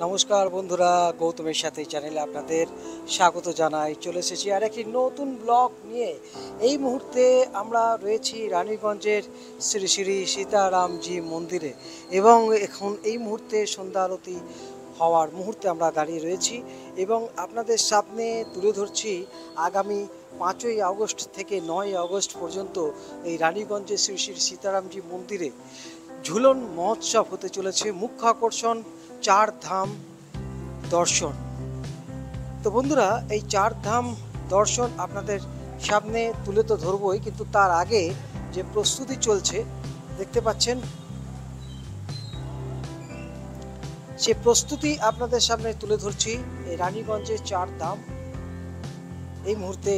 নমস্কার বন্ধুরা, গৌতমের সাথে চ্যানেলে আপনাদের স্বাগত জানাই। চলে এসেছি আর একটি নতুন ব্লগ নিয়ে। এই মুহূর্তে আমরা রয়েছি রানীগঞ্জের শ্রী শ্রী সীতারামজি মন্দিরে এবং এখন এই মুহূর্তে সন্ধ্যা আরতি হওয়ার মুহূর্তে আমরা দাঁড়িয়ে রয়েছি এবং আপনাদের সামনে তুলে ধরছি আগামী 5ই আগস্ট থেকে 9ই আগস্ট পর্যন্ত এই রানীগঞ্জের শ্রী শ্রী সীতারামজি মন্দিরে ঝুলন মহোৎসব হতে চলেছে। মুখ্য আকর্ষণ চার ধাম দর্শন। তো বন্ধুরা, এই চার ধাম দর্শন আপনাদের সামনে তুলে তো ধরবই, কিন্তু তার আগে যে প্রস্তুতি চলছে দেখতে পাচ্ছেন, সে প্রস্তুতি আপনাদের সামনে তুলে ধরছি। এই রানীগঞ্জের চার ধাম এই মুহূর্তে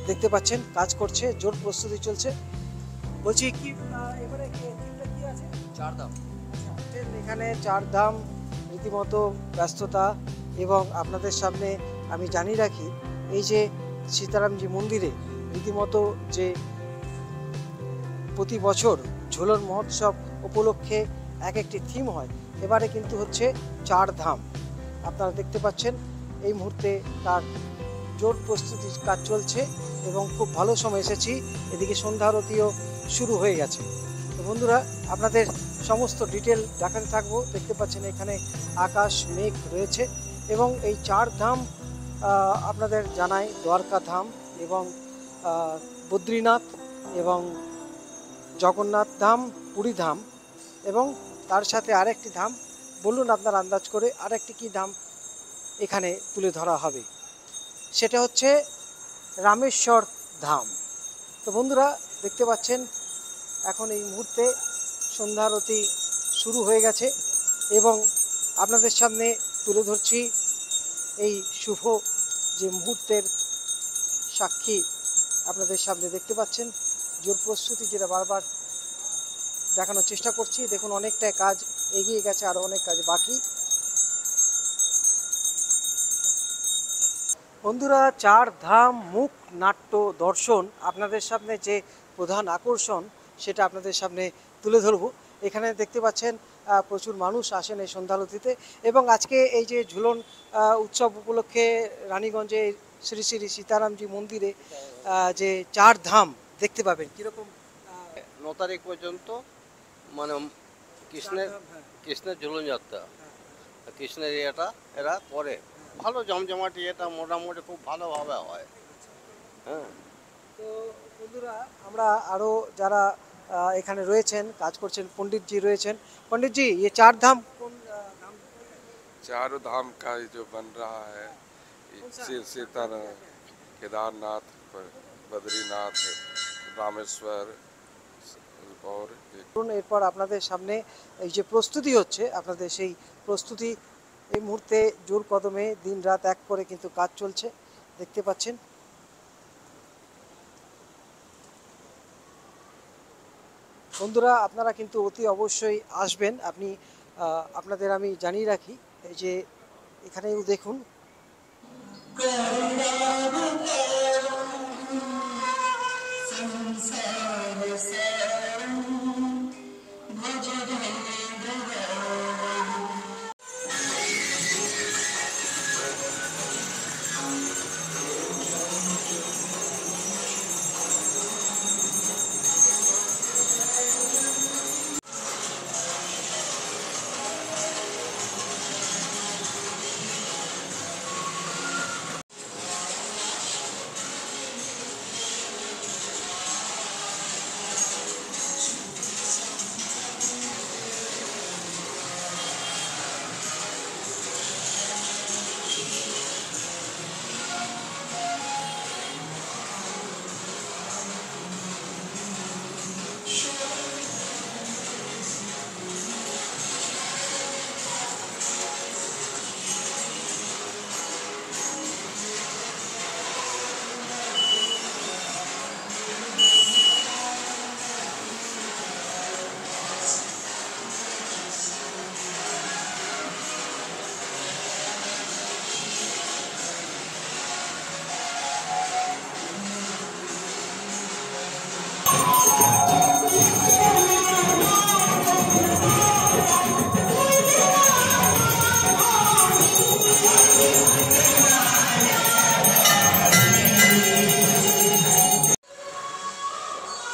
দেখতে পাচ্ছেন কাজ করছে, জোর প্রস্তুতি চলছে। বলছি কি এবারে কি আছে? চার ধাম। এখানে চার ধাম রীতিমতো ব্যস্ততা। এবং আপনাদের সামনে আমি জানিয়ে রাখি, এই যে সীতারামজি মন্দিরে রীতিমতো যে প্রতি বছর ঝুলন মহোৎসব উপলক্ষে এক একটি থিম হয়, এবারে কিন্তু হচ্ছে চার ধাম। আপনারা দেখতে পাচ্ছেন এই মুহূর্তে তার জোর প্রস্তুতির কাজ চলছে এবং খুব ভালো সময় এসেছি। এদিকে সন্ধ্যা আরতিও শুরু হয়ে গেছে। তো বন্ধুরা, আপনাদের সমস্ত ডিটেল দেখাতে থাকবো। দেখতে পাচ্ছেন এখানে আকাশ মেঘ রয়েছে এবং এই চার ধাম আপনাদের জানাই, দ্বারকা ধাম এবং বদ্রীনাথ এবং জগন্নাথ ধাম, পুরী ধাম এবং তার সাথে আরেকটি ধাম, বলুন আপনার আন্দাজ করে আরেকটি কি ধাম এখানে তুলে ধরা হবে, সেটা হচ্ছে রামেশ্বর ধাম। তো বন্ধুরা, দেখতে পাচ্ছেন এখন এই মুহূর্তে সন্ধ্যা আরতি শুরু হয়ে গেছে এবং আপনাদের সামনে তুলে ধরছি এই শুভ যে মুহূর্তের সাক্ষী আপনাদের সামনে দেখতে পাচ্ছেন। জোর প্রস্তুতি যেটা বারবার দেখানোর চেষ্টা করছি। দেখুন, অনেকটাই কাজ এগিয়ে গেছে, আরও অনেক কাজ বাকি। বন্ধুরা, চার ধাম মুখ নাট্য দর্শন আপনাদের সামনে যে প্রধান আকর্ষণ সেটা আপনাদের সামনে তুলে ধরব। এখানে দেখতে পাচ্ছেন প্রচুর মানুষ আসেন এই সন্ধ্যারতিতে এবং আজকে এই যে ঝুলন উৎসব উপলক্ষে রানীগঞ্জে শ্রী শ্রী সীতারামজি মন্দিরে যে চার ধাম দেখতে পাবেন কীরকম 9 তারিখ পর্যন্ত, মানে কৃষ্ণের কৃষ্ণের ঝুলন যাত্রা। কৃষ্ণের ইয়েটা এরা করে ভালো জমজমাটি, এটা মোটামুটি খুব ভালোভাবে হয়। হ্যাঁ, তো বন্ধুরা, আমরা আরও যারা এখানে রয়েছেন কাজ করছেন, पंडित जी রয়েছেন। पंडित जी, ये चार धाम कौन धाम? चारों धाम का जो बन रहा है, सीतार, केदारनाथ, बद्रीनाथ, रामेश्वर और এরপর আপনাদের সামনে এই যে প্রস্তুতি হচ্ছে, আপনাদের সেই প্রস্তুতি এই মুহূর্তে জোর কদমে দিন রাত এক করে কিন্তু কাজ চলছে, দেখতে পাচ্ছেন। বন্ধুরা, আপনারা কিন্তু অতি অবশ্যই আসবেন। আপনাদের আমি জানিয়ে রাখি, এই যে এখানেও দেখুন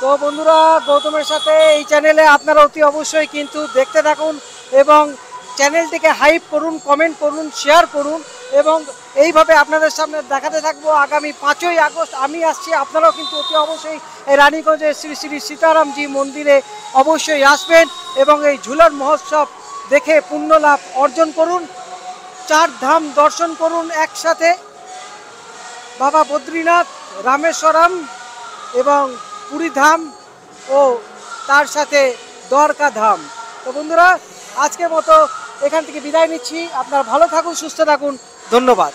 তো বন্ধুরা, গৌতমের সাথে এই চ্যানেলে আপনারা অতি অবশ্যই কিন্তু দেখতে থাকুন এবং চ্যানেলটিকে হাইপ করুন, কমেন্ট করুন, শেয়ার করুন এবং এইভাবে আপনাদের সামনে দেখাতে থাকবো। আগামী 5ই আগস্ট আমি আসছি, আপনারাও কিন্তু অতি অবশ্যই এই রানীগঞ্জের শ্রী শ্রী সীতারামজি মন্দিরে অবশ্যই আসবেন এবং এই ঝুলন মহোৎসব দেখে পুণ্য লাভ অর্জন করুন, 4 ধাম দর্শন করুন একসাথে, বাবা বদ্রীনাথ, রামেশ্বরম এবং পুরী ধাম ও তার সাথে দ্বারকা ধাম। তো বন্ধুরা, আজকের মতো এখান থেকে বিদায় নিচ্ছি। আপনারা ভালো থাকুন, সুস্থ থাকুন, ধন্যবাদ।